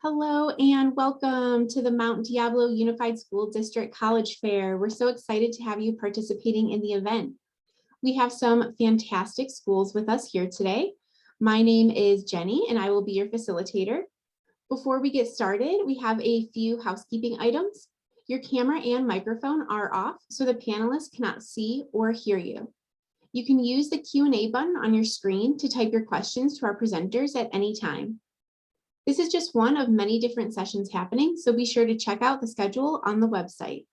Hello and welcome to the Mount Diablo Unified School District College Fair. We're so excited to have you participating in the event. We have some fantastic schools with us here today. My name is Jenny and I will be your facilitator. Before we get started, we have a few housekeeping items. Your camera and microphone are off so the panelists cannot see or hear you. You can use the Q&A button on your screen to type your questions to our presenters at any time. This is just one of many different sessions happening, so be sure to check out the schedule on the website.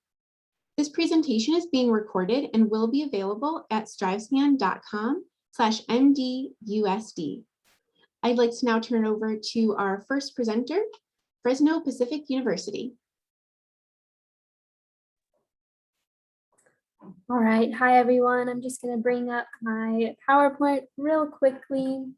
This presentation is being recorded and will be available at strivescan.com/mdusd. I'd like to now turn over to our first presenter, Fresno Pacific University. All right, hi everyone. I'm just going to bring up my PowerPoint real quickly.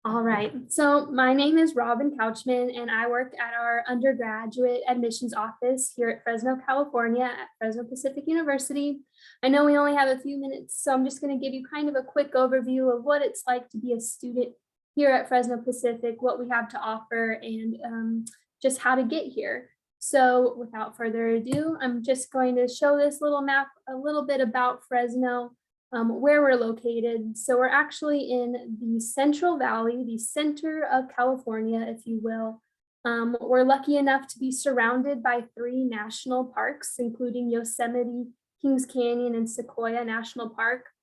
All right, so my name is Robin Couchman and I work at our undergraduate admissions office here at Fresno, California at Fresno Pacific University. I know we only have a few minutes, so I'm just going to give you kind of a quick overview of what it's like to be a student here at Fresno Pacific, what we have to offer, and just how to get here. So without further ado, I'm just going to show this little map a little bit about Fresno. Where we're located. So we're actually in the Central Valley, the center of California, if you will. We're lucky enough to be surrounded by 3 national parks, including Yosemite, Kings Canyon, and Sequoia National Park.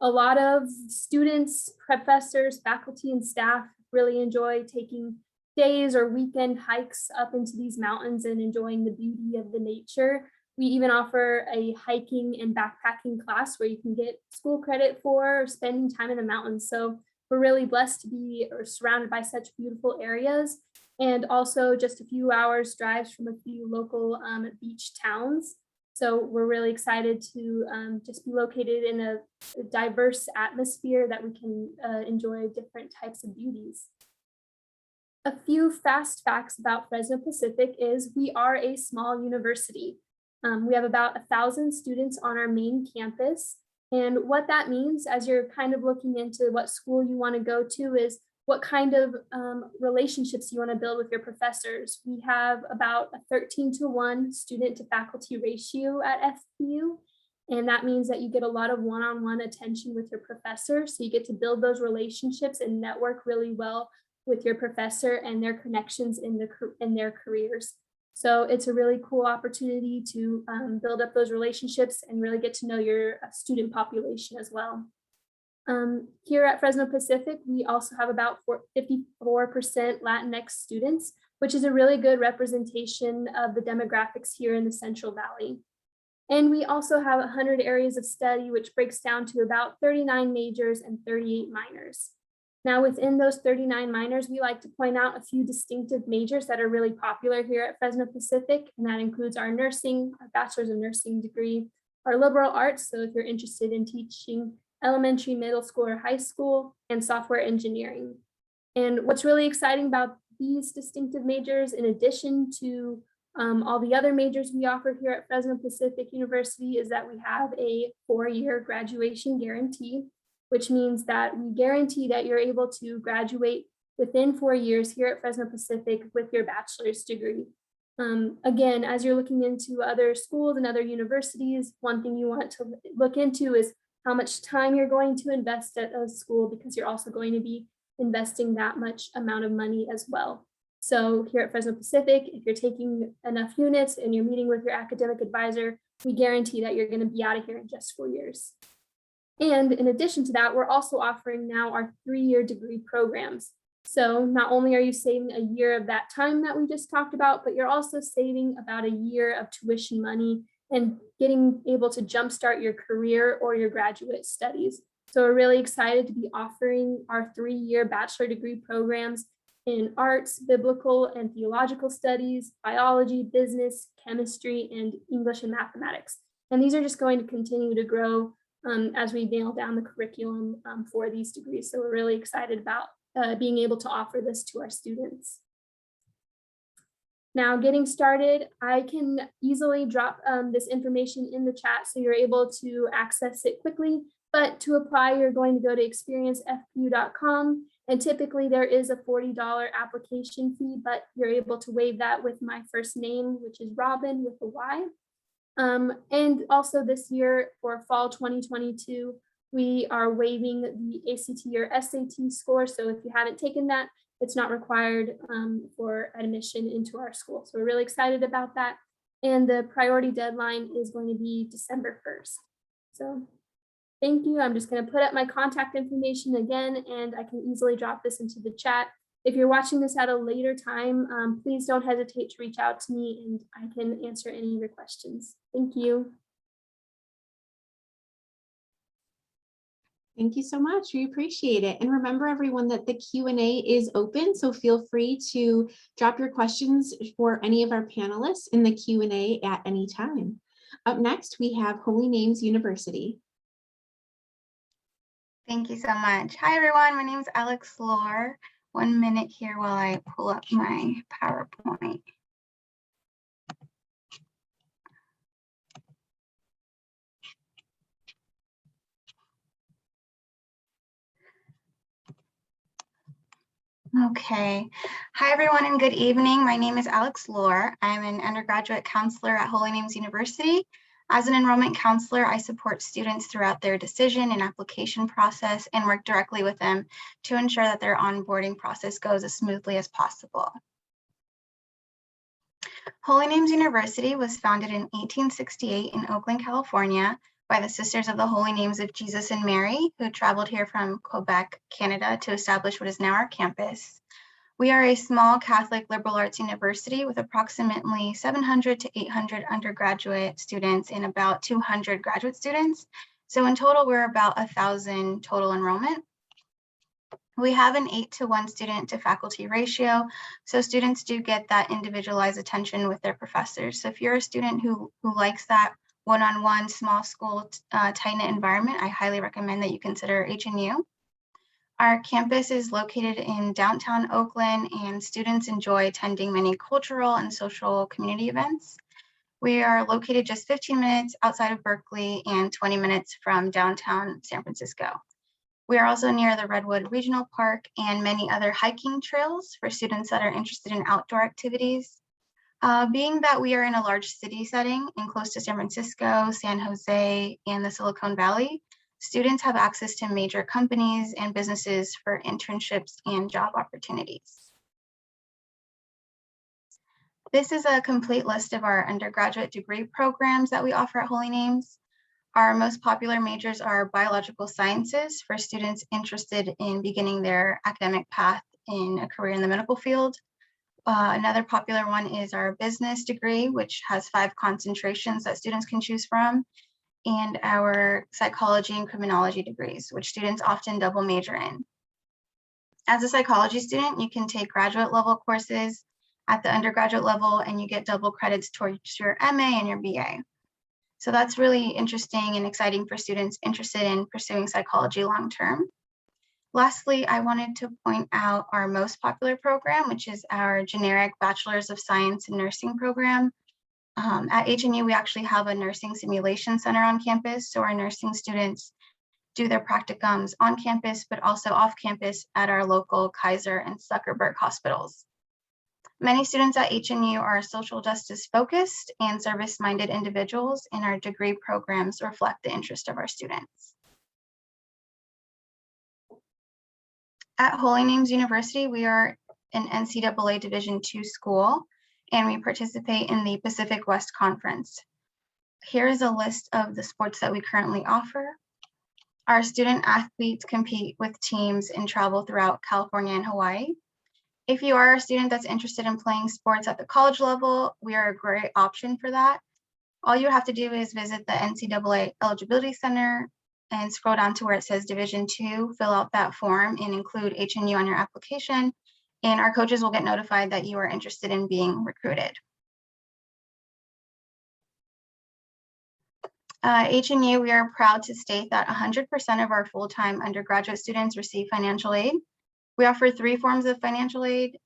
A lot of students, professors, faculty, and staff really enjoy taking days or weekend hikes up into these mountains and enjoying the beauty of the nature. We even offer a hiking and backpacking class where you can get school credit for spending time in the mountains. So we're really blessed to be surrounded by such beautiful areas, and also just a few hours drives from a few local beach towns. So we're really excited to just be located in a diverse atmosphere that we can enjoy different types of beauties. A few fast facts about Fresno Pacific is we are a small university. We have about 1,000 students on our main campus. And what that means as you're kind of looking into what school you want to go to is what kind of relationships you want to build with your professors. We have about a 13-to-1 student to faculty ratio at FPU. And that means that you get a lot of one-on-one attention with your professor. So you get to build those relationships and network really well with your professor and their connections in their careers. So it's a really cool opportunity to build up those relationships and really get to know your student population as well. Here at Fresno Pacific, we also have about 54% Latinx students, which is a really good representation of the demographics here in the Central Valley. And we also have 100 areas of study, which breaks down to about 39 majors and 38 minors. Now, within those 39 minors, we like to point out a few distinctive majors that are really popular here at Fresno Pacific, and that includes our nursing, our bachelor's of nursing degree, our liberal arts, so if you're interested in teaching elementary, middle school, or high school, and software engineering. And what's really exciting about these distinctive majors, in addition to all the other majors we offer here at Fresno Pacific University, is that we have a 4-year graduation guarantee, which means that we guarantee that you're able to graduate within 4 years here at Fresno Pacific with your bachelor's degree. Again, as you're looking into other schools and other universities, one thing you want to look into is how much time you're going to invest at a school, because you're also going to be investing that much amount of money as well. So here at Fresno Pacific, if you're taking enough units and you're meeting with your academic advisor, we guarantee that you're going to be out of here in just 4 years. And in addition to that, we're also offering now our 3-year degree programs. So not only are you saving a year of that time that we just talked about, but you're also saving about a year of tuition money and getting able to jumpstart your career or your graduate studies. So we're really excited to be offering our 3-year bachelor degree programs in arts, biblical and theological studies, biology, business, chemistry, and English and mathematics. And these are just going to continue to grow as we nail down the curriculum for these degrees. So we're really excited about being able to offer this to our students. Now, getting started, I can easily drop this information in the chat so you're able to access it quickly. But to apply, you're going to go to experiencefpu.com And typically there is a $40 application fee, but you're able to waive that with my first name, which is Robin with a Y. And also this year for fall 2022, we are waiving the ACT or SAT score. So if you haven't taken that, it's not required for admission into our school. So we're really excited about that. And the priority deadline is going to be December 1st. So thank you. I'm just going to put up my contact information again, and I can easily drop this into the chat. If you're watching this at a later time, please don't hesitate to reach out to me and I can answer any of your questions. Thank you. Thank you so much. We appreciate it. And remember everyone that the Q&A is open, so feel free to drop your questions for any of our panelists in the Q&A at any time. Up next, we have Holy Names University. Thank you so much. Hi, everyone. My name is Alex Lohr. 1 minute here while I pull up my PowerPoint. Okay. Hi, everyone, and good evening. My name is Alex Lohr. I'm an undergraduate counselor at Holy Names University. As an enrollment counselor, I support students throughout their decision and application process and work directly with them to ensure that their onboarding process goes as smoothly as possible. Holy Names University was founded in 1868 in Oakland, California, by the Sisters of the Holy Names of Jesus and Mary, who traveled here from Quebec, Canada, to establish what is now our campus. We are a small Catholic liberal arts university with approximately 700 to 800 undergraduate students and about 200 graduate students. So in total, we're about 1,000 total enrollment. We have an 8-to-1 student to faculty ratio. So students do get that individualized attention with their professors. So if you're a student who likes that one-on-one small school tight-knit environment, I highly recommend that you consider HNU. Our campus is located in downtown Oakland, and students enjoy attending many cultural and social community events. We are located just 15 minutes outside of Berkeley and 20 minutes from downtown San Francisco. We are also near the Redwood Regional Park and many other hiking trails for students that are interested in outdoor activities. Being that we are in a large city setting and close to San Francisco, San Jose, and the Silicon Valley, students have access to major companies and businesses for internships and job opportunities. This is a complete list of our undergraduate degree programs that we offer at Holy Names. Our most popular majors are biological sciences for students interested in beginning their academic path in a career in the medical field. Another popular one is our business degree, which has 5 concentrations that students can choose from, and our psychology and criminology degrees, which students often double major in. As a psychology student, you can take graduate level courses at the undergraduate level, and you get double credits towards your MA and your BA. So that's really interesting and exciting for students interested in pursuing psychology long-term. Lastly, I wanted to point out our most popular program, which is our generic Bachelor's of Science in Nursing program. At HNU, we actually have a nursing simulation center on campus. So our nursing students do their practicums on campus, but also off campus at our local Kaiser and Zuckerberg hospitals. Many students at HNU are social justice focused and service-minded individuals, and our degree programs reflect the interest of our students. At Holy Names University, we are an NCAA Division II school, and we participate in the Pacific West Conference. Here is a list of the sports that we currently offer. Our student athletes compete with teams and travel throughout California and Hawaii. If you are a student that's interested in playing sports at the college level, we are a great option for that. All you have to do is visit the NCAA Eligibility Center and scroll down to where it says Division II, fill out that form and include HNU on your application, and our coaches will get notified that you are interested in being recruited. HNU, we are proud to state that 100% of our full-time undergraduate students receive financial aid. We offer 3 forms of financial aid,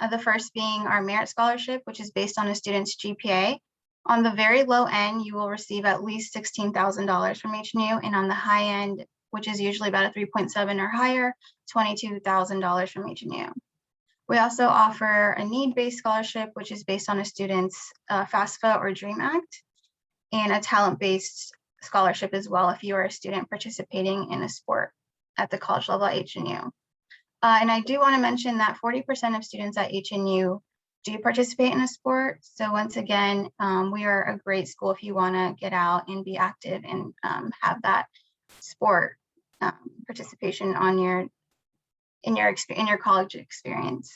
the first being our merit scholarship, which is based on a student's GPA. On the very low end, you will receive at least $16,000 from HNU, and on the high end, which is usually about a 3.7 or higher, $22,000 from HNU. We also offer a need-based scholarship, which is based on a student's FAFSA or DREAM Act, and a talent-based scholarship as well if you are a student participating in a sport at the college level at HNU. And I do want to mention that 40% of students at HNU do participate in a sport. So once again, we are a great school if you want to get out and be active and have that sport participation on in your college experience.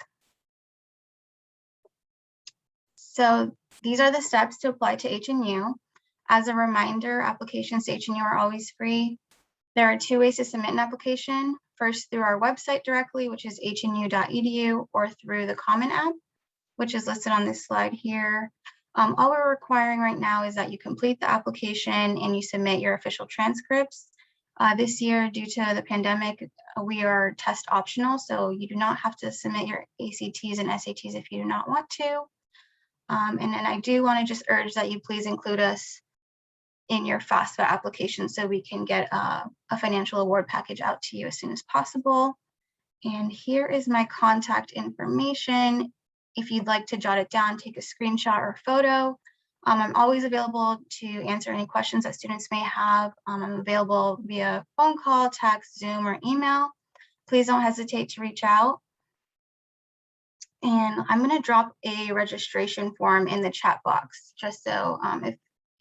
So these are the steps to apply to HNU. As a reminder, applications to HNU are always free. There are 2 ways to submit an application. First, through our website directly, which is hnu.edu, or through the Common App, which is listed on this slide here. All we're requiring right now is that you complete the application and you submit your official transcripts. This year, due to the pandemic, we are test optional, so you do not have to submit your ACTs and SATs if you do not want to. And then I do want to just urge that you please include us in your FAFSA application so we can get a financial award package out to you as soon as possible. And here is my contact information. If you'd like to jot it down, take a screenshot or photo. I'm always available to answer any questions that students may have. I'm available via phone call, text, Zoom, or email. Please don't hesitate to reach out. And I'm going to drop a registration form in the chat box, just so if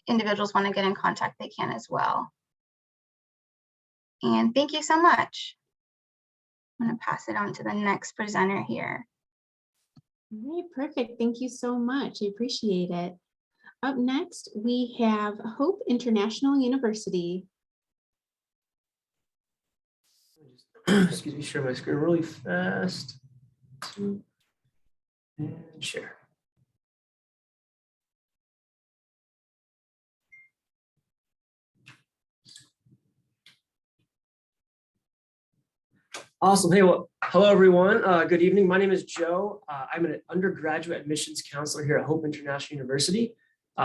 individuals want to get in contact, they can as well. And thank you so much. I'm going to pass it on to the next presenter here. All right, perfect. Thank you so much. I appreciate it. Up next, we have Hope International University. Excuse me, share my screen really fast. And share. Awesome. Hey, well, hello, everyone. Good evening. My name is Joe. I'm an undergraduate admissions counselor here at Hope International University.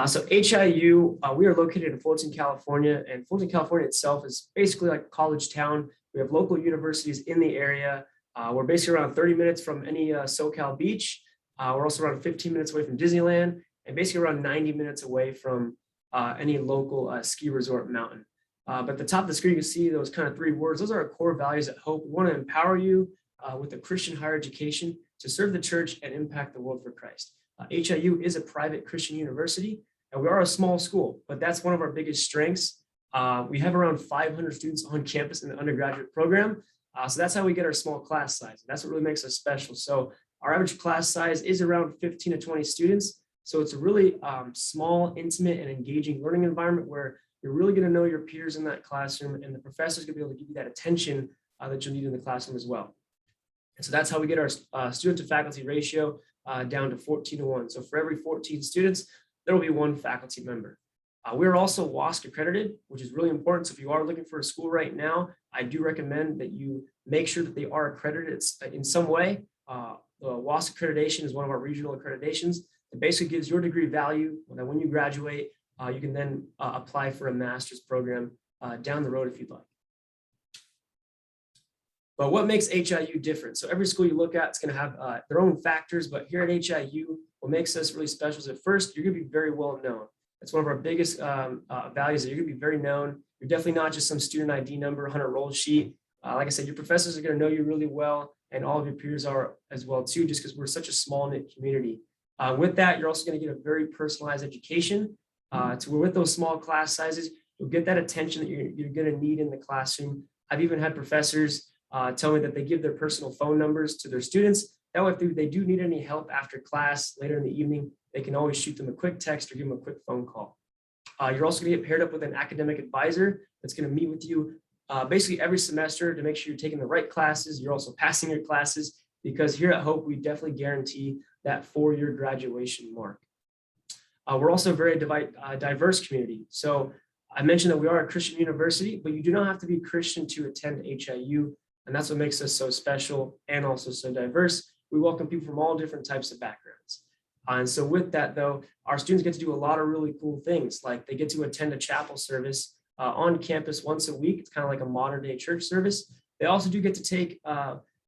So HIU, we are located in Fulton, California, and Fulton, California itself is basically like a college town. We have local universities in the area. We're basically around 30 minutes from any SoCal beach. We're also around 15 minutes away from Disneyland, and basically around 90 minutes away from any local ski resort mountain. But at the top of the screen, you can see those kind of 3 words. Those are our core values at Hope. We want to empower you with a Christian higher education to serve the church and impact the world for Christ. HIU is a private Christian university, and we are a small school, but that's one of our biggest strengths. We have around 500 students on campus in the undergraduate program. So that's how we get our small class size. That's what really makes us special. So our average class size is around 15 to 20 students. So it's a really small, intimate, and engaging learning environment where you're really going to know your peers in that classroom, and the professor's going to be able to give you that attention that you'll need in the classroom as well. And so that's how we get our student to faculty ratio down to 14:1. So for every 14 students, there will be 1 faculty member. We're also WASC accredited, which is really important. So if you are looking for a school right now, I do recommend that you make sure that they are accredited in some way. The WASC accreditation is one of our regional accreditations. It basically gives your degree value that when you graduate, you can then apply for a master's program down the road if you'd like. But what makes HIU different? So every school you look at, it's going to have their own factors, but here at HIU, what makes us really special is at first, you're going to be very well known. That's one of our biggest values, that you're going to be very known. You're definitely not just some student ID number on a roll sheet. Like I said, your professors are going to know you really well, and all of your peers are as well too, just because we're such a small knit community. With that, you're also going to get a very personalized education. To where with those small class sizes, you'll get that attention that you're going to need in the classroom. I've even had professors tell me that they give their personal phone numbers to their students. That way, if they do need any help after class later in the evening, they can always shoot them a quick text or give them a quick phone call. You're also going to get paired up with an academic advisor that's going to meet with you basically every semester to make sure you're taking the right classes. You're also passing your classes, because here at Hope, we definitely guarantee that 4-year graduation mark. We're also a very diverse community. So I mentioned that we are a Christian university, but you do not have to be Christian to attend HIU. And that's what makes us so special and also so diverse. We welcome people from all different types of backgrounds. And so with that, though, our students get to do a lot of really cool things. Like they get to attend a chapel service on campus once a week. It's kind of like a modern day church service. They also do get to take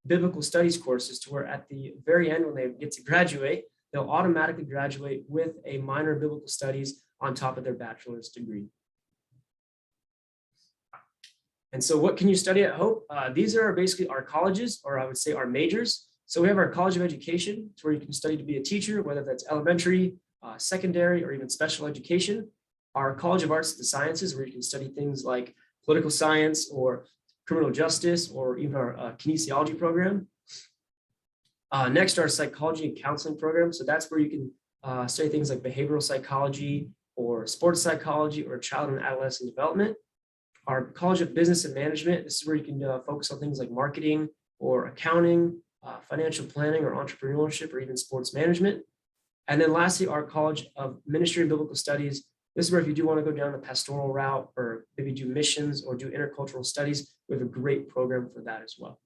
biblical studies courses to where at the very end, when they get to graduate, they'll automatically graduate with a minor in biblical studies on top of their bachelor's degree. And so what can you study at Hope? These are basically our colleges, or I would say our majors. So we have our College of Education, it's where you can study to be a teacher, whether that's elementary, secondary, or even special education. Our College of Arts and Sciences, where you can study things like political science or criminal justice, or even our kinesiology program. Next, our psychology and counseling program. So that's where you can study things like behavioral psychology or sports psychology or child and adolescent development. Our College of Business and Management, this is where you can focus on things like marketing or accounting, financial planning or entrepreneurship, or even sports management. And then lastly, our College of Ministry and Biblical Studies. This is where if you do want to go down the pastoral route or maybe do missions or do intercultural studies, we have a great program for that as well.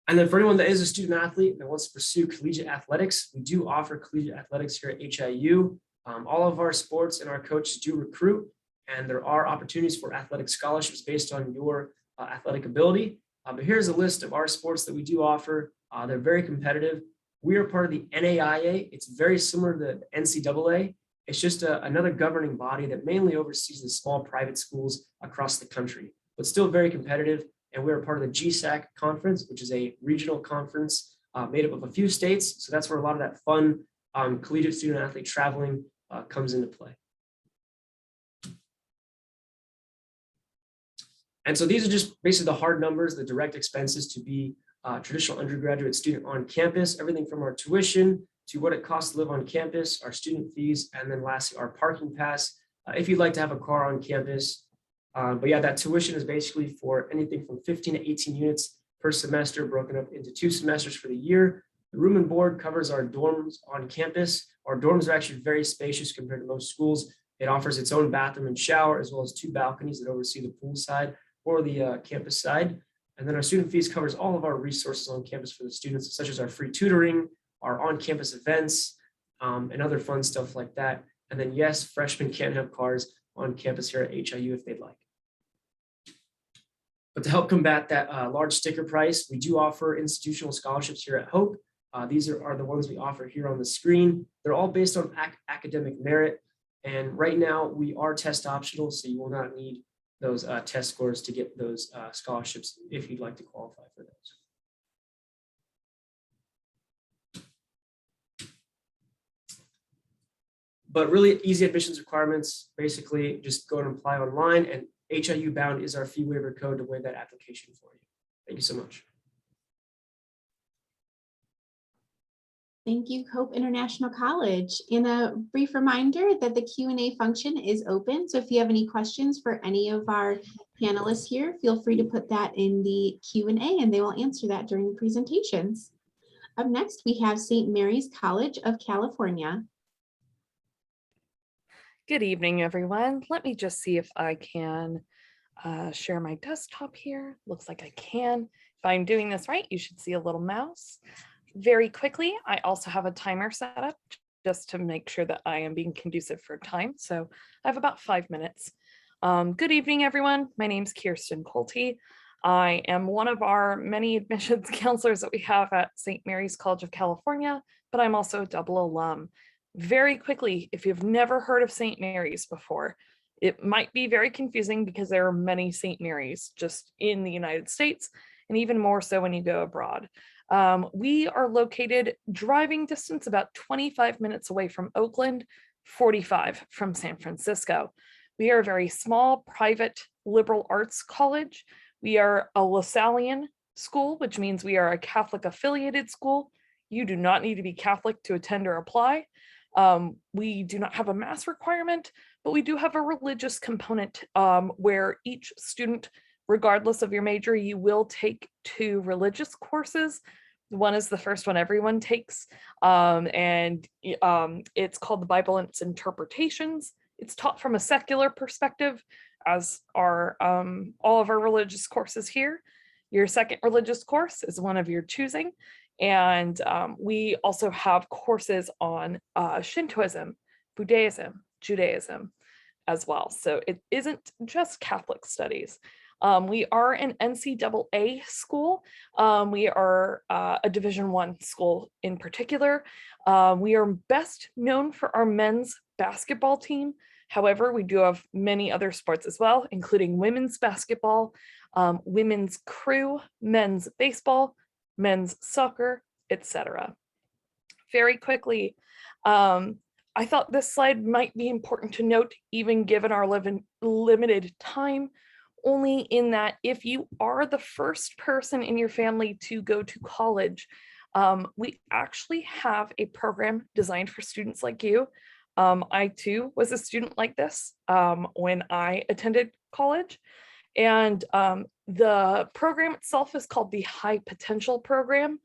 And then for anyone that is a student athlete that wants to pursue collegiate athletics, we do offer collegiate athletics here at HIU. All of our sports and our coaches do recruit, and there are opportunities for athletic scholarships based on your athletic ability. But here's a list of our sports that we do offer. They're very competitive. We are part of the NAIA. It's very similar to the NCAA. It's just another governing body that mainly oversees the small private schools across the country, but still very competitive. And we're part of the GSAC conference, which is a regional conference made up of a few states. So that's where a lot of that fun collegiate student athlete traveling comes into play. And so these are just basically the hard numbers, the direct expenses to be a traditional undergraduate student on campus, everything from our tuition to what it costs to live on campus, our student fees, and then lastly, our parking pass, if you'd like to have a car on campus. But yeah, that tuition is basically for anything from 15 to 18 units per semester, broken up into 2 semesters for the year. The room and board covers our dorms on campus. Our dorms are actually very spacious compared to most schools. It offers its own bathroom and shower, as well as 2 balconies that oversee the pool side or the campus side. And then our student fees covers all of our resources on campus for the students, such as our free tutoring, our on-campus events, and other fun stuff like that. And then yes, freshmen can have cars on campus here at HIU if they'd like. But to help combat that large sticker price, we do offer institutional scholarships here at Hope. These are the ones we offer here on the screen. They're all based on academic merit. And right now we are test optional, so you will not need those test scores to get those scholarships if you'd like to qualify for those. But really easy admissions requirements, basically just go and apply online, and HIU Bound is our fee waiver code to waive that application for you. Thank you so much. Thank you, Hope International College. And a brief reminder that the Q&A function is open. So if you have any questions for any of our panelists here, feel free to put that in the Q&A and they will answer that during the presentations. Up next, we have St. Mary's College of California. Good evening, everyone. Let me just see if I can share my desktop here. Looks like I can. If I'm doing this right, you should see a little mouse. Very quickly, I also have a timer set up just to make sure that I am being conducive for time. So I have about 5 minutes. Good evening, everyone. My name is Kirsten Colte. I am one of our many admissions counselors that we have at St. Mary's College of California, but I'm also a double alum. Very quickly, if you've never heard of St. Mary's before, it might be very confusing because there are many St. Mary's just in the United States, and even more so when you go abroad. We are located driving distance about 25 minutes away from Oakland, 45 from San Francisco. We are a very small, private, liberal arts college. We are a Lasallian school, which means we are a Catholic affiliated school. You do not need to be Catholic to attend or apply. We do not have a mass requirement, but we do have a religious component where each student, regardless of your major, you will take 2 religious courses. One is the first one everyone takes, and it's called the Bible and its Interpretations. It's taught from a secular perspective, as are all of our religious courses here. Your second religious course is one of your choosing, and we also have courses on Shintoism, Buddhism, Judaism as well. So it isn't just Catholic studies. We are an NCAA school. We are a Division I school in particular. We are best known for our men's basketball team. However, we do have many other sports as well, including women's basketball, women's crew, men's baseball, men's soccer, etc. Very quickly, I thought this slide might be important to note, even given our limited time, only in that if you are the first person in your family to go to college, we actually have a program designed for students like you. I too was a student like this when I attended college. And the program itself is called the High Potential Program.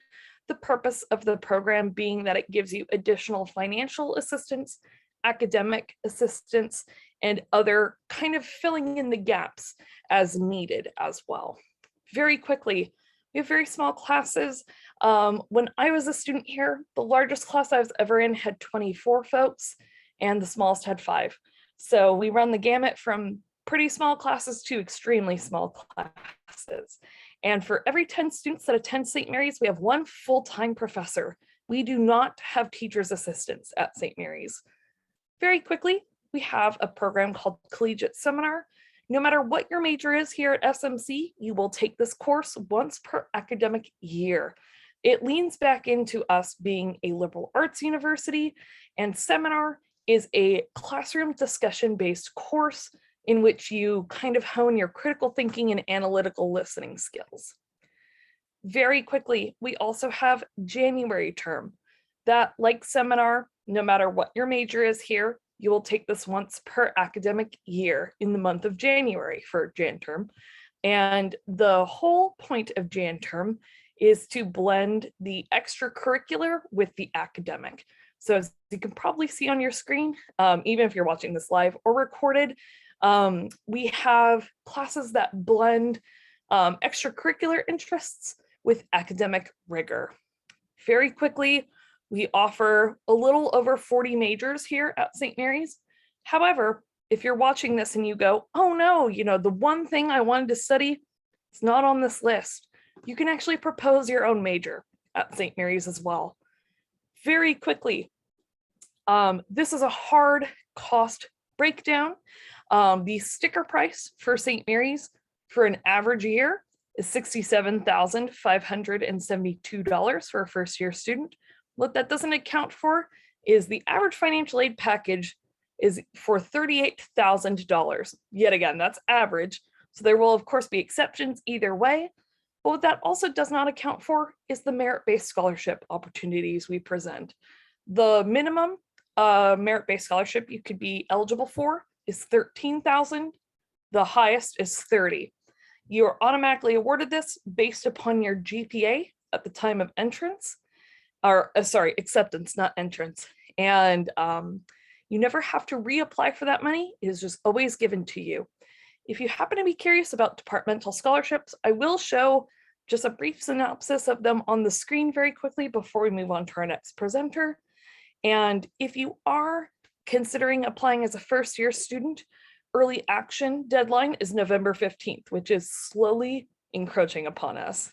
The purpose of the program being that it gives you additional financial assistance, academic assistance, and other kind of filling in the gaps as needed as well. Very quickly, we have very small classes. When I was a student here, the largest class I was ever in had 24 folks, and the smallest had 5. So we run the gamut from pretty small classes to extremely small classes. And for every 10 students that attend St. Mary's, we have 1 full-time professor. We do not have teacher's assistants at St. Mary's. Very quickly, we have a program called Collegiate Seminar. No matter what your major is here at SMC, you will take this course once per academic year. It leans back into us being a liberal arts university, and Seminar is a classroom discussion-based course in which you kind of hone your critical thinking and analytical listening skills. Very quickly, we also have January term. That, like Seminar, no matter what your major is here, you will take this once per academic year in the month of January for Jan term. And the whole point of Jan term is to blend the extracurricular with the academic. So as you can probably see on your screen, even if you're watching this live or recorded, we have classes that blend extracurricular interests with academic rigor. Very quickly, we offer a little over 40 majors here at St. Mary's. However, if you're watching this and you go, oh no, the one thing I wanted to study is not on this list, you can actually propose your own major at St. Mary's as well. Very quickly, this is a hard cost breakdown. The sticker price for St. Mary's for an average year is $67,572 for a first-year student. What that doesn't account for is the average financial aid package is for $38,000. Yet again, that's average. So there will of course be exceptions either way. But what that also does not account for is the merit-based scholarship opportunities we present. The minimum merit-based scholarship you could be eligible for is $13,000. The highest is $30,000. You are automatically awarded this based upon your GPA at the time of entrance, or acceptance, not entrance. And you never have to reapply for that money. It is just always given to you. If you happen to be curious about departmental scholarships, I will show just a brief synopsis of them on the screen very quickly before we move on to our next presenter. And if you are considering applying as a first-year student, early action deadline is November 15th, which is slowly encroaching upon us.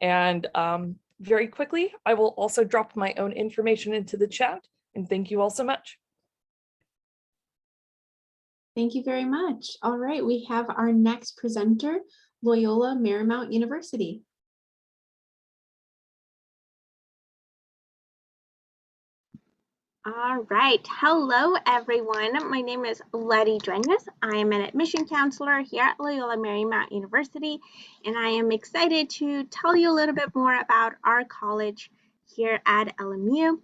And very quickly, I will also drop my own information into the chat, and thank you all so much. Thank you very much. All right, we have our next presenter, Loyola Marymount University. All right. Hello, everyone. My name is Letty Duenas. I am an admission counselor here at Loyola Marymount University, and I am excited to tell you a little bit more about our college here at LMU.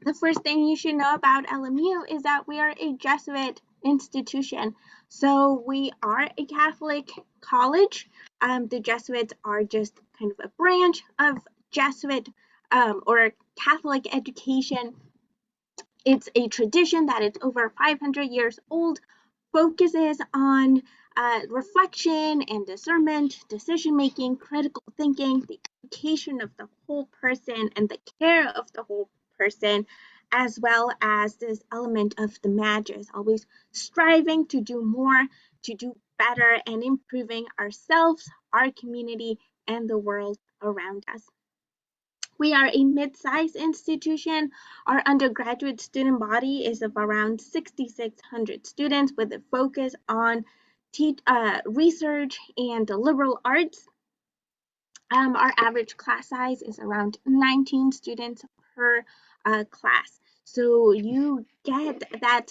The first thing you should know about LMU is that we are a Jesuit institution. So we are a Catholic college. The Jesuits are just kind of a branch of Jesuit or Catholic education. It's a tradition that is over 500 years old, focuses on reflection and discernment, decision-making, critical thinking, the education of the whole person, and the care of the whole person as well as this element of the Magus, always striving to do more, to do better, and improving ourselves, our community, and the world around us. We are a mid-sized institution. Our undergraduate student body is of around 6,600 students with a focus on research and liberal arts. Our average class size is around 19 students per class. So you get that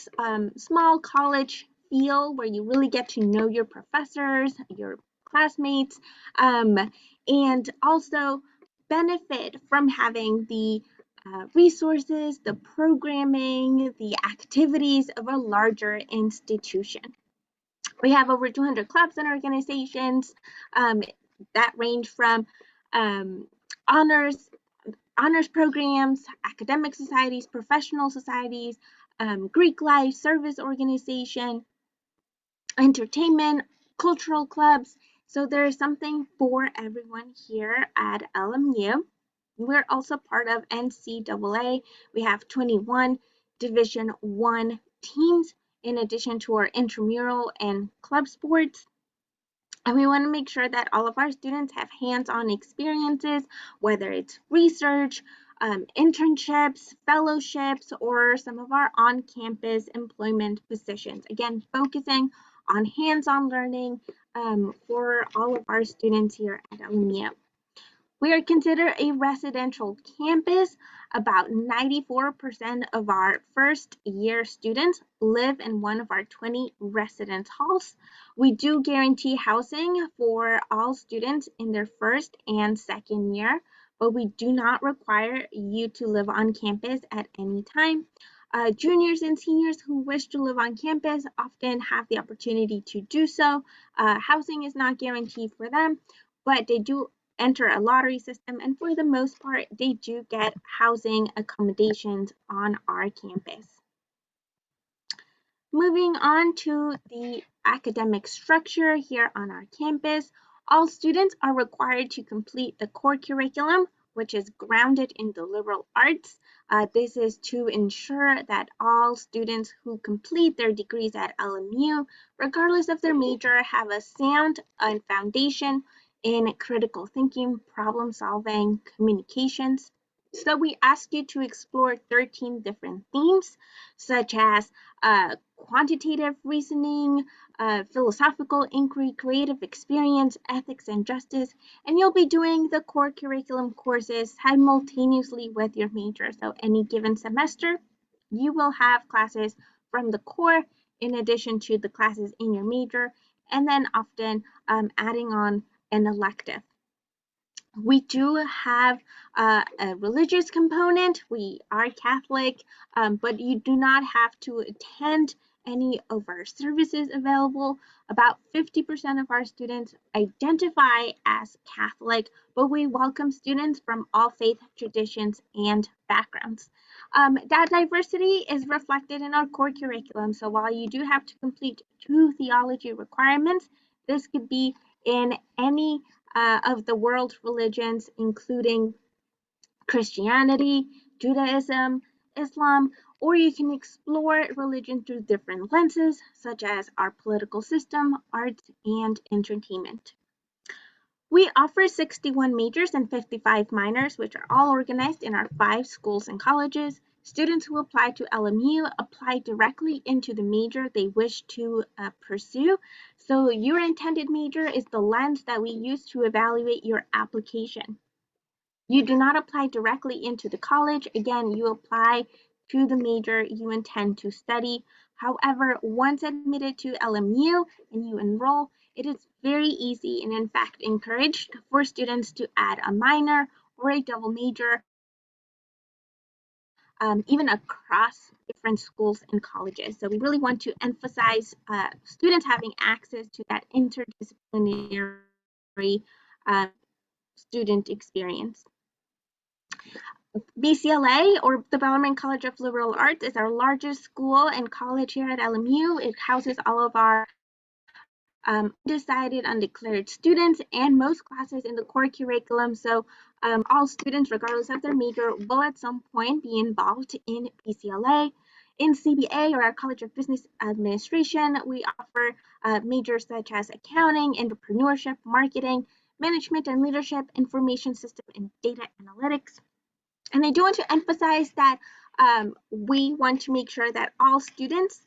small college feel where you really get to know your professors, your classmates, and also benefit from having the resources, the programming, the activities of a larger institution. We have over 200 clubs and organizations that range from honors programs, academic societies, professional societies, Greek life, service organization, entertainment, cultural clubs. So there's something for everyone here at LMU. We're also part of NCAA. We have 21 Division I teams in addition to our intramural and club sports. And we want to make sure that all of our students have hands-on experiences, whether it's research, internships, fellowships, or some of our on-campus employment positions. Again, focusing on hands-on learning for all of our students here at LMU. We are considered a residential campus. About 94% of our first year students live in one of our 20 residence halls. We do guarantee housing for all students in their first and second year, but we do not require you to live on campus at any time. Juniors and seniors who wish to live on campus often have the opportunity to do so. Housing is not guaranteed for them, but they do enter a lottery system, and for the most part, they do get housing accommodations on our campus. Moving on to the academic structure here on our campus, all students are required to complete the core curriculum, which is grounded in the liberal arts. This is to ensure that all students who complete their degrees at LMU, regardless of their major, have a sound foundation in critical thinking, problem solving, communications. So we ask you to explore 13 different themes, such as quantitative reasoning, philosophical inquiry, creative experience, ethics and justice, and you'll be doing the core curriculum courses simultaneously with your major. So any given semester, you will have classes from the core in addition to the classes in your major, and then often adding on an elective. We do have a religious component. We are Catholic, but you do not have to attend any of our services available. About 50% of our students identify as Catholic, but we welcome students from all faith traditions and backgrounds. That diversity is reflected in our core curriculum. So while you do have to complete 2 theology requirements, this could be in any of the world religions, including Christianity, Judaism, Islam, or you can explore religion through different lenses, such as our political system, arts, and entertainment. We offer 61 majors and 55 minors, which are all organized in our 5 schools and colleges. Students who apply to LMU apply directly into the major they wish to pursue. So your intended major is the lens that we use to evaluate your application. You do not apply directly into the college. Again, you apply to the major you intend to study. However, once admitted to LMU and you enroll, it is very easy and in fact encouraged for students to add a minor or a double major, even across different schools and colleges. So we really want to emphasize students having access to that interdisciplinary student experience. BCLA, or the Bellarmine College of Liberal Arts, is our largest school and college here at LMU. It houses all of our undecided, undeclared students, and most classes in the core curriculum. So all students, regardless of their major, will at some point be involved in PCLA. In CBA, or our College of Business Administration, we offer majors such as accounting, entrepreneurship, marketing, management and leadership, information system, and data analytics. And I do want to emphasize that we want to make sure that all students,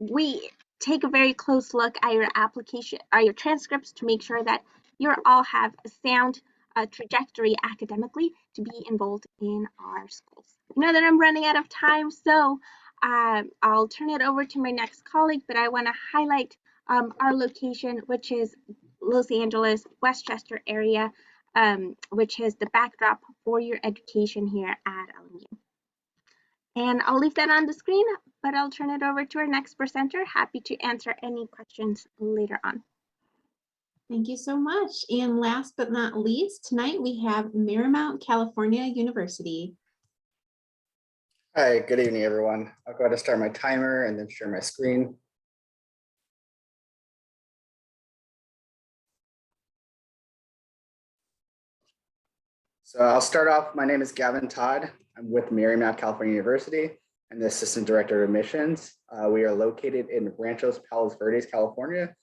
we take a very close look at your application or your transcripts to make sure that you all have a sound trajectory academically to be enrolled in our schools. I know that I'm running out of time, so I'll turn it over to my next colleague, but I want to highlight our location, which is Los Angeles, Westchester area, which is the backdrop for your education here at LMU. And I'll leave that on the screen, but I'll turn it over to our next presenter. Happy to answer any questions later on. Thank you so much. And last but not least, tonight we have Marymount, California University. Hi, good evening, everyone. I'll go ahead and start my timer and then share my screen. So I'll start off. My name is Gavin Todd. I'm with Marymount, California University. I'm the Assistant Director of Admissions. We are located in Ranchos Palos Verdes, California,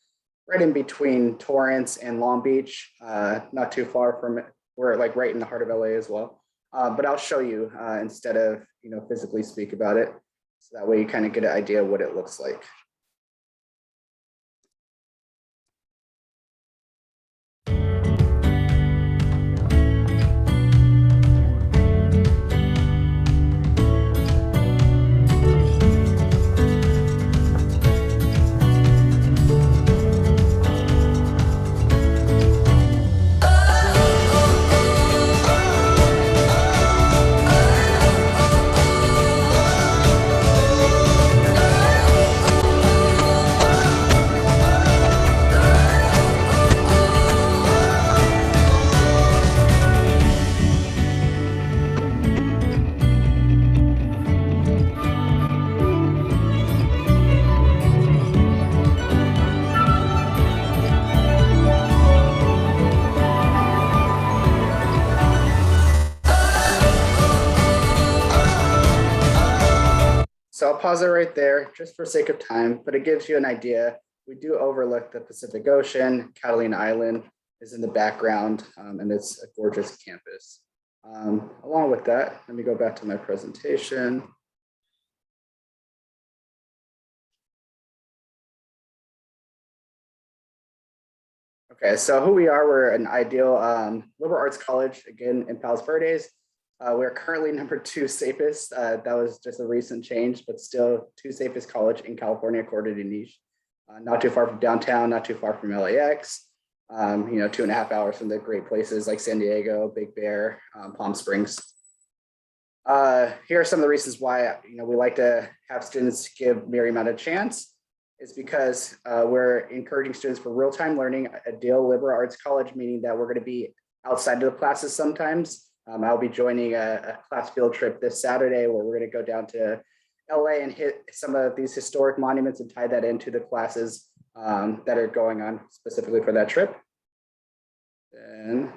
right in between Torrance and Long Beach, not too far from it. We're like right in the heart of LA as well. But I'll show you instead of physically speak about it. So that way you kind of get an idea of what it looks like. So I'll pause it right there just for sake of time, but it gives you an idea. We do overlook the Pacific Ocean. Catalina Island is in the background, and it's a gorgeous campus. Along with that, let me go back to my presentation. Okay, so who we are, we're an ideal liberal arts college, again, in Palos Verdes. We're currently #2 safest. That was just a recent change, but still 2 safest college in California, according to Niche. Not too far from downtown, not too far from LAX. 2.5 hours from the great places like San Diego, Big Bear, Palm Springs. Here are some of the reasons why we like to have students give Marymount a chance. Is because we're encouraging students for real-time learning, a ideal liberal arts college, meaning that we're going to be outside of the classes sometimes. I'll be joining a class field trip this Saturday where we're going to go down to LA and hit some of these historic monuments and tie that into the classes that are going on specifically for that trip. And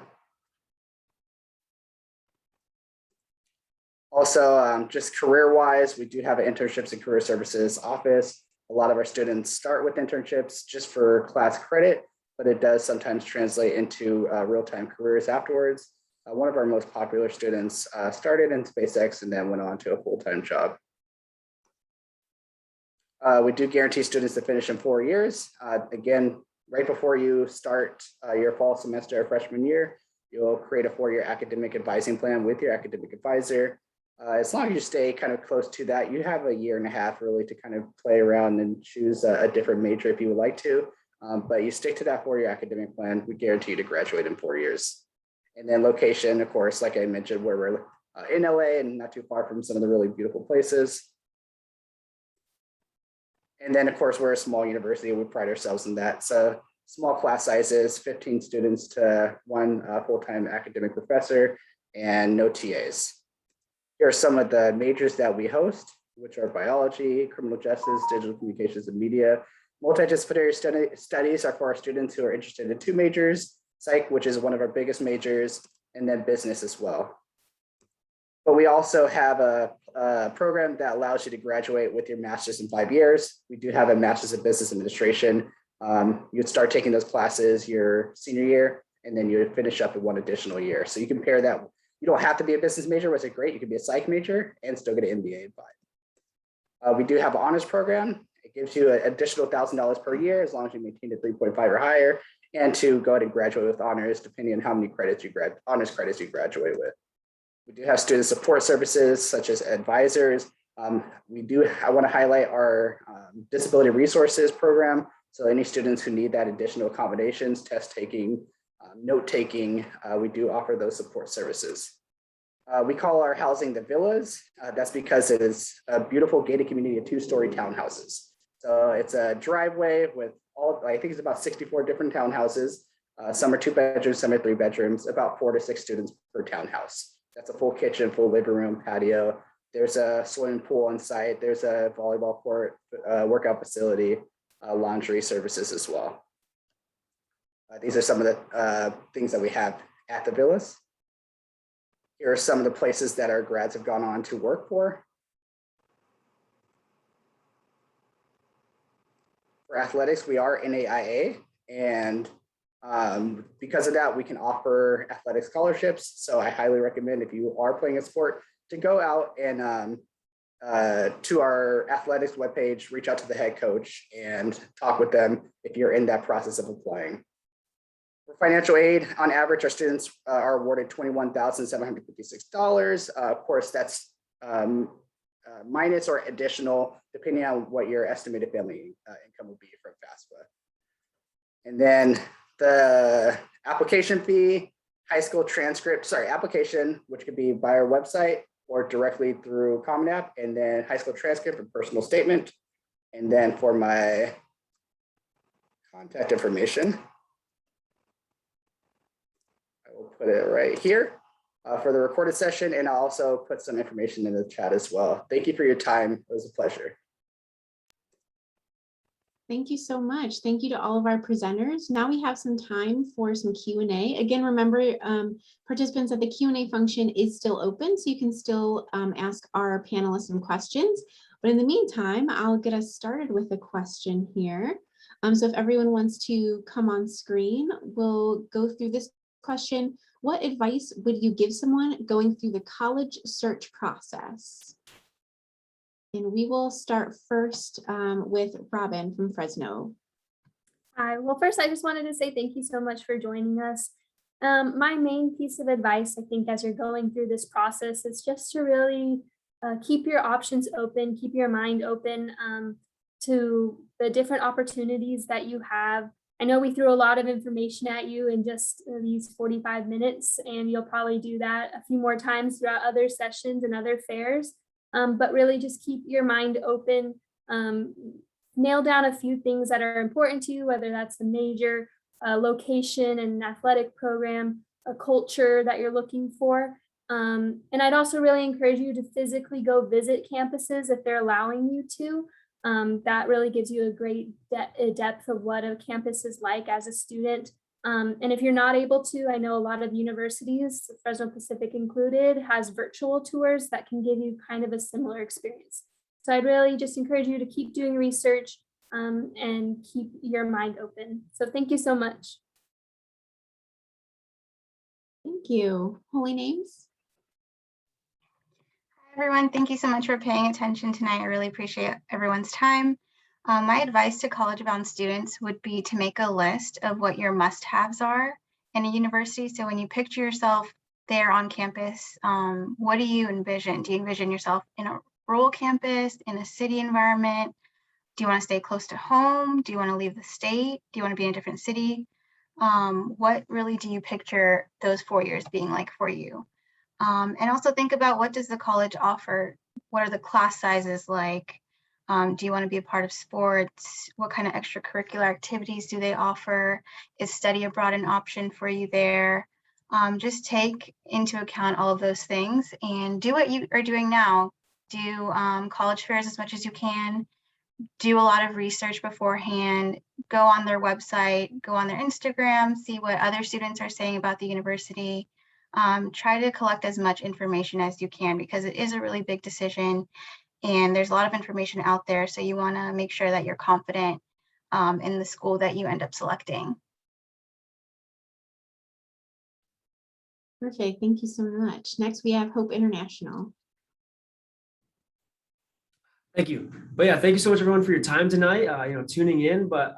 also, just career-wise, we do have an internships and career services office. A lot of our students start with internships just for class credit, but it does sometimes translate into real-time careers afterwards. One of our most popular students started in SpaceX and then went on to a full-time job. We do guarantee students to finish in 4 years. Again, right before you start your fall semester or freshman year, you'll create a 4-year academic advising plan with your academic advisor. As long as you stay kind of close to that, you have 1.5 years really to kind of play around and choose a different major if you would like to. But you stick to that 4-year academic plan, we guarantee you to graduate in 4 years. And then location, of course, like I mentioned, where we're in LA and not too far from some of the really beautiful places. And then, of course, we're a small university. We pride ourselves in that. So small class sizes, 15 students to 1 full-time academic professor, and no TAs. Here are some of the majors that we host, which are biology, criminal justice, digital communications and media, Multidisciplinary studies are for our students who are interested in 2 majors, psych, which is one of our biggest majors, and then business as well. But we also have a program that allows you to graduate with your master's in 5 years. We do have a master's in business administration. You'd start taking those classes your senior year, and then you would finish up in 1 additional year. So you can pair that. You don't have to be a business major, which is great. You can be a psych major and still get an MBA in 5. We do have an honors program. It gives you an additional $1,000 per year as long as you maintain a 3.5 or higher, and to go ahead and graduate with honors, depending on how many honors credits you graduate with. We do have student support services such as advisors. I want to highlight our disability resources program. So any students who need that additional accommodations, test taking, note taking, we do offer those support services. We call our housing the villas. That's because it is a beautiful gated community of 2-story townhouses. So it's a driveway with I think it's about 64 different townhouses. Some are 2 bedrooms, some are 3 bedrooms, about 4 to 6 students per townhouse. That's a full kitchen, full living room, patio. There's a swimming pool on site. There's a volleyball court, workout facility, laundry services as well. These are some of the things that we have at the villas. Here are some of the places that our grads have gone on to work for. For athletics, we are NAIA, and because of that, we can offer athletic scholarships. So I highly recommend, if you are playing a sport, to go out and to our athletics webpage, reach out to the head coach and talk with them if you're in that process of applying. For financial aid, on average, our students are awarded $21,756. Of course, that's minus or additional, depending on what your estimated family income will be from FAFSA. And then the application fee, application, which could be by our website or directly through Common App, and then high school transcript and personal statement. And then for my contact information, I will put it right here for the recorded session, and I'll also put some information in the chat as well. Thank you for your time. It was a pleasure. Thank you so much. Thank you to all of our presenters. Now we have some time for some Q&A. Again, remember, participants, that the Q&A function is still open, so you can still ask our panelists some questions. But in the meantime, I'll get us started with a question here. So if everyone wants to come on screen, we'll go through this question. What advice would you give someone going through the college search process? And we will start first with Robin from Fresno. Hi, well, first, I just wanted to say thank you so much for joining us. My main piece of advice, I think, as you're going through this process, is just to really keep your options open, keep your mind open to the different opportunities that you have. I know we threw a lot of information at you in just these 45 minutes, and you'll probably do that a few more times throughout other sessions and other fairs. But really just keep your mind open, nail down a few things that are important to you, whether that's the major, location and athletic program, a culture that you're looking for. And I'd also really encourage you to physically go visit campuses if they're allowing you to. That really gives you a great depth of what a campus is like as a student. And if you're not able to, I know a lot of universities, Fresno Pacific included, has virtual tours that can give you kind of a similar experience. So I'd really just encourage you to keep doing research and keep your mind open. So thank you so much. Thank you. Holy Names. Hi, everyone. Thank you so much for paying attention tonight. I really appreciate everyone's time. My advice to college-bound students would be to make a list of what your must-haves are in a university. So when you picture yourself there on campus, what do you envision? Do you envision yourself in a rural campus, in a city environment? Do you want to stay close to home? Do you want to leave the state? Do you want to be in a different city? What really do you picture those 4 years being like for you? And also think about, what does the college offer? What are the class sizes like? Do you want to be a part of sports? What kind of extracurricular activities do they offer? Is study abroad an option for you there? Just take into account all of those things and do what you are doing now. Do college fairs as much as you can. do a lot of research beforehand, go on their website, go on their Instagram, see what other students are saying about the university. Try to collect as much information as you can because it is a really big decision and there's a lot of information out there. So you want to make sure that you're confident in the school that you end up selecting. Perfect. Thank you so much. Next, we have Hope International. Thank you. But yeah, thank you so much everyone for your time tonight, tuning in. But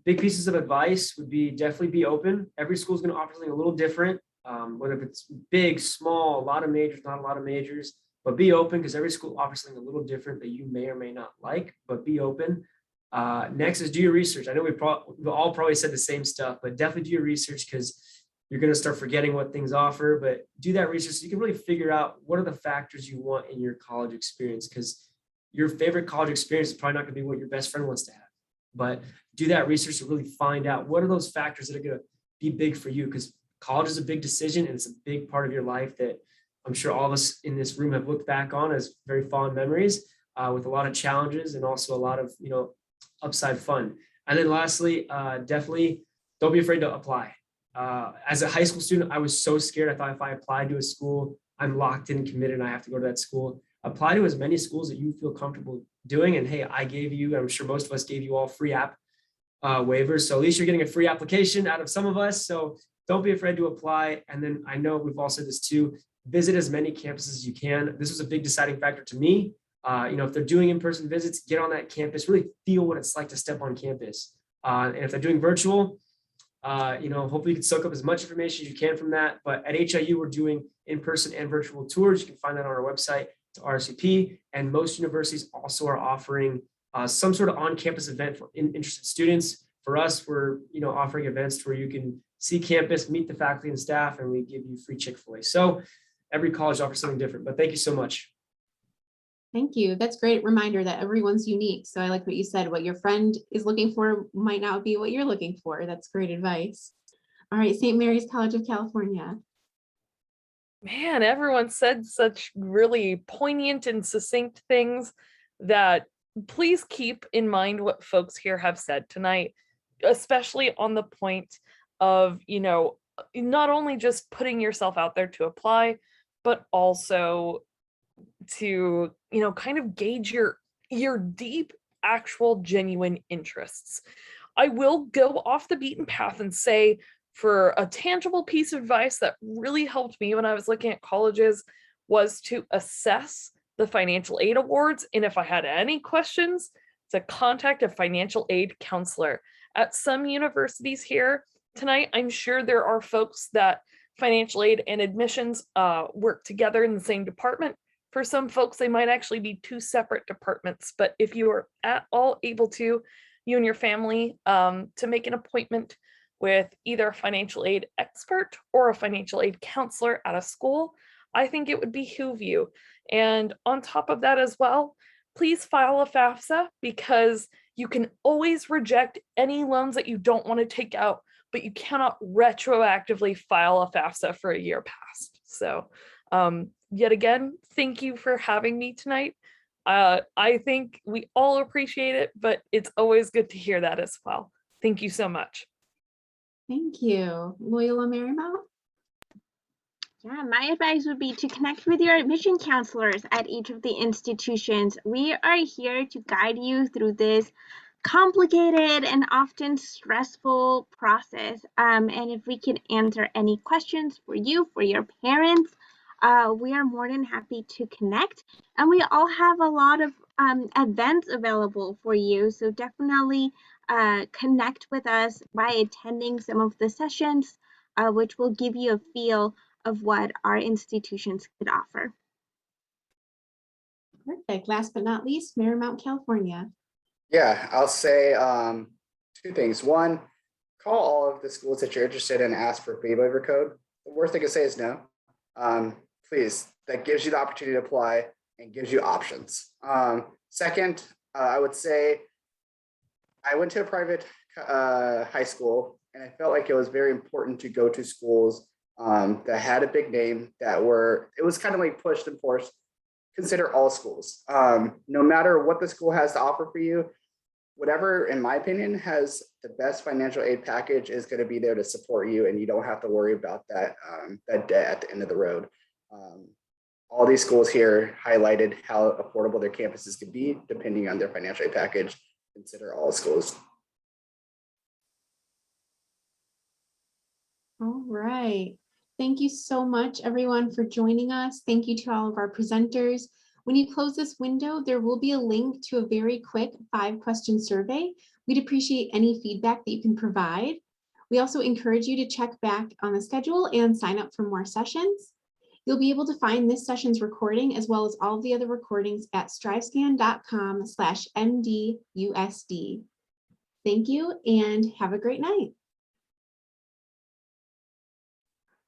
big pieces of advice would be definitely be open. Every school is going to offer something a little different, whether it's big, small, a lot of majors, not a lot of majors, but be open because every school offers something a little different that you may or may not like, but be open. Next is do your research. I know we've all probably said the same stuff, but definitely do your research because you're going to start forgetting what things offer, but do that research so you can really figure out what are the factors you want in your college experience, because your favorite college experience is probably not going to be what your best friend wants to have. But do that research to really find out what are those factors that are going to be big for you, because college is a big decision and it's a big part of your life that I'm sure all of us in this room have looked back on as very fond memories with a lot of challenges and also a lot of, upside fun. And then lastly, definitely don't be afraid to apply. As a high school student, I was so scared. I thought if I applied to a school, I'm locked in, committed, and I have to go to that school. Apply to as many schools that you feel comfortable doing. And hey, I gave you, I'm sure most of us gave you all free app waivers. So at least you're getting a free application out of some of us. So don't be afraid to apply. And then I know we've all said this too, visit as many campuses as you can. This was a big deciding factor to me. If they're doing in-person visits, get on that campus, really feel what it's like to step on campus. And if they're doing virtual, hopefully you can soak up as much information as you can from that. But at HIU, we're doing in-person and virtual tours. You can find that on our website to RSVP. And most universities also are offering some sort of on-campus event for interested students. For us, we're offering events where you can see campus, meet the faculty and staff, and we give you free Chick-fil-A. So every college offers something different. But thank you so much. Thank you. That's a great reminder that everyone's unique. So I like what you said. What your friend is looking for might not be what you're looking for. That's great advice. All right, St. Mary's College of California. Man, everyone said such really poignant and succinct things that please keep in mind what folks here have said tonight, especially on the point of, not only just putting yourself out there to apply, but also to, kind of gauge your deep, actual, genuine interests. I will go off the beaten path and say, for a tangible piece of advice that really helped me when I was looking at colleges was to assess the financial aid awards. And if I had any questions, to contact a financial aid counselor. At some universities here tonight, I'm sure there are folks that financial aid and admissions work together in the same department. For some folks, they might actually be two separate departments. But if you are at all able to, you and your family, to make an appointment with either a financial aid expert or a financial aid counselor at a school, I think it would behoove you. And on top of that as well, please file a FAFSA, because you can always reject any loans that you don't want to take out, but you cannot retroactively file a FAFSA for a year past. So yet again, thank you for having me tonight. I think we all appreciate it, but it's always good to hear that as well. Thank you so much. Thank you. Loyola Marymount. Yeah, my advice would be to connect with your admission counselors at each of the institutions. We are here to guide you through this complicated and often stressful process. And if we can answer any questions for you, for your parents, we are more than happy to connect. And we all have a lot of events available for you. So definitely connect with us by attending some of the sessions, which will give you a feel of what our institutions could offer. Perfect. Last but not least, Marymount, California. Yeah, I'll say two things. One, call all of the schools that you're interested in and ask for a fee waiver code. The worst they can say is no. Please, that gives you the opportunity to apply and gives you options. Second, I would say I went to a private high school, and I felt like it was very important to go to schools that had a big name, it was kind of like pushed and forced consider all schools. No matter what the school has to offer for you, whatever, in my opinion, has the best financial aid package is going to be there to support you, and you don't have to worry about that, that debt at the end of the road. All these schools here highlighted how affordable their campuses could be depending on their financial aid package. Consider all schools. All right. Thank you so much, everyone, for joining us. Thank you to all of our presenters. When you close this window, there will be a link to a very quick 5-question survey. We'd appreciate any feedback that you can provide. We also encourage you to check back on the schedule and sign up for more sessions. You'll be able to find this session's recording as well as all of the other recordings at strivescan.com/MDUSD. Thank you and have a great night.